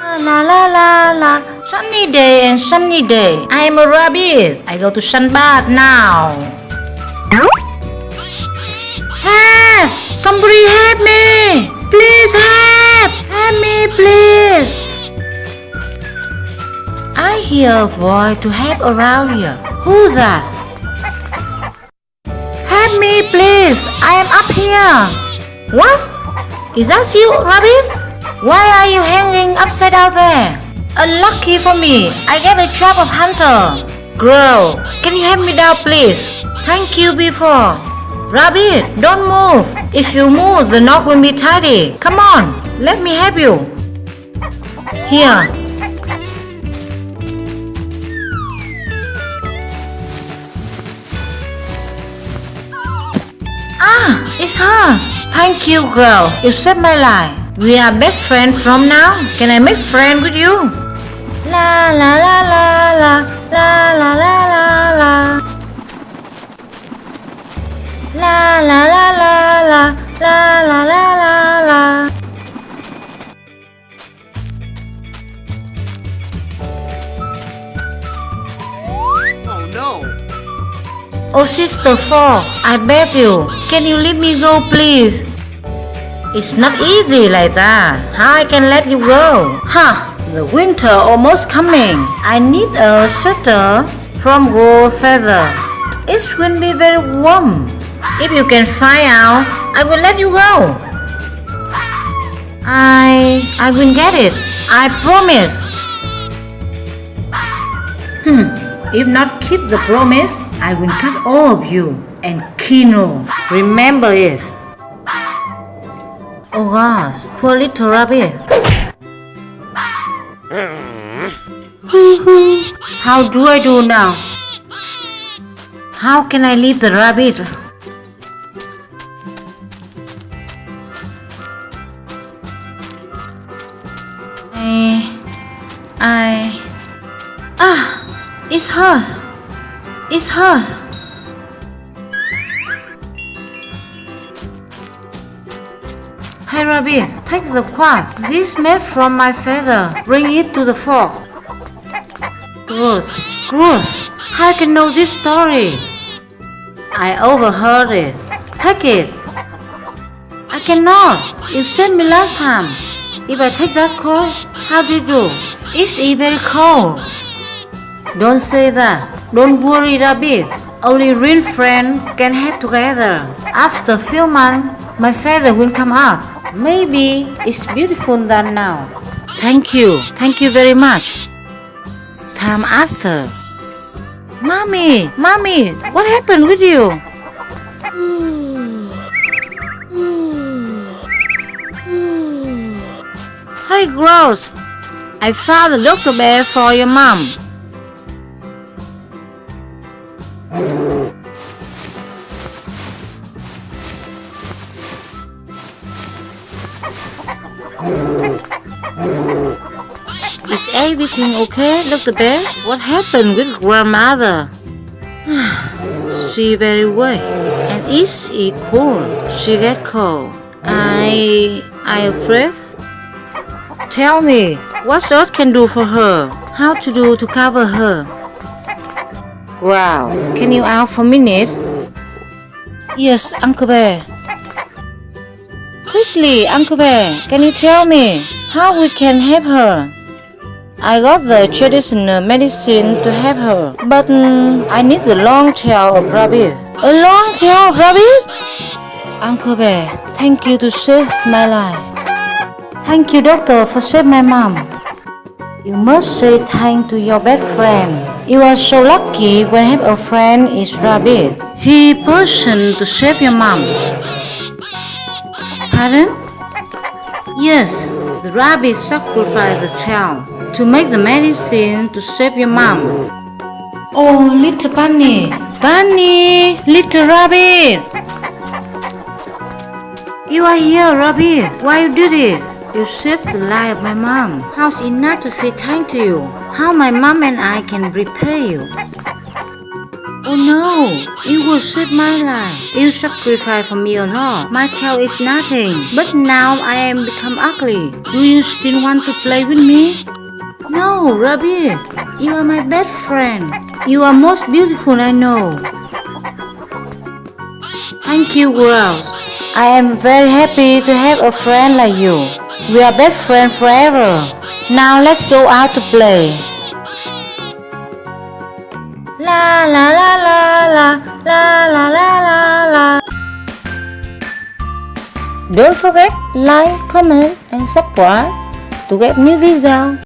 La la la la, sunny day and sunny day. I am a rabbit. I go to sunbath now. Help! Somebody help me! Please help! Help me, please! I hear a voice to help around here. Who's that? Help me, please! I am up here. What? Is that you, rabbit? Why are you hanging upside down there? Unlucky for me, I get a trap of hunter. Girl, can you help me down, please? Thank you before. Rabbit, don't move. If you move, the knot will be tidy. Come on, let me help you. Here. Ah, it's her. Thank you, girl. You saved my life. We are best friends from now. Can I make friends with you? La la la la la la la la la la. La la la la la la la la la la. Oh no! Oh, Sister Four, I beg you, can you let me go, please? It's not easy like that. How I can let you go? Huh, the winter almost coming. I need a sweater from gold feather. It will be very warm. If you can find out, I will let you go. I will get it. I promise. If not keep the promise, I will cut all of you and kill you. Remember it. Oh gosh, poor little rabbit. How do I do now? How can I leave the rabbit? It's her. It's her. Hey rabbit, take the quack. This made from my feather. Bring it to the fork. Gross, gross. How can know this story? I overheard it. Take it. I cannot. You sent me last time. If I take that cold, how do you do? It's very cold. Don't say that. Don't worry, rabbit. Only real friends can help together. After a few months, my feather will come up. Maybe it's beautiful than now. Thank you. Thank you very much. Time after. Mommy, Mommy, what happened with you? Hey, gross. I found a doctor bear for your mom. Is everything okay, Dr. Bear? What happened with grandmother? She very weak and is cold. She get cold. I afraid. Tell me, what earth can do for her? How to do to cover her? Wow, can you out for a minute? Yes, Uncle Bear. Quickly, Uncle Bear, can you tell me how we can help her? I got the traditional medicine to help her, but I need the long tail of rabbit. A long tail of rabbit? Uncle Bear, thank you to save my life. Thank you, doctor, for saving my mom. You must say thanks to your best friend. You are so lucky when have a friend is rabbit. He person to save your mom. Pardon? Yes, the rabbit sacrificed the child to make the medicine to save your mom. Oh, little bunny, bunny, little rabbit. You are here, rabbit. Why you did it? You saved the life of my mom. How's enough to say thank to you? How my mom and I can repay you? Oh no, you will save my life. You sacrificed for me a lot. My tail is nothing, but now I am become ugly. Do you still want to play with me? No, Rabbit, you are my best friend. You are most beautiful, I know. Thank you, girls. I am very happy to have a friend like you. We are best friends forever. Now let's go out to play. La la la la la la la la la. Don't forget like, comment and subscribe to get new videos.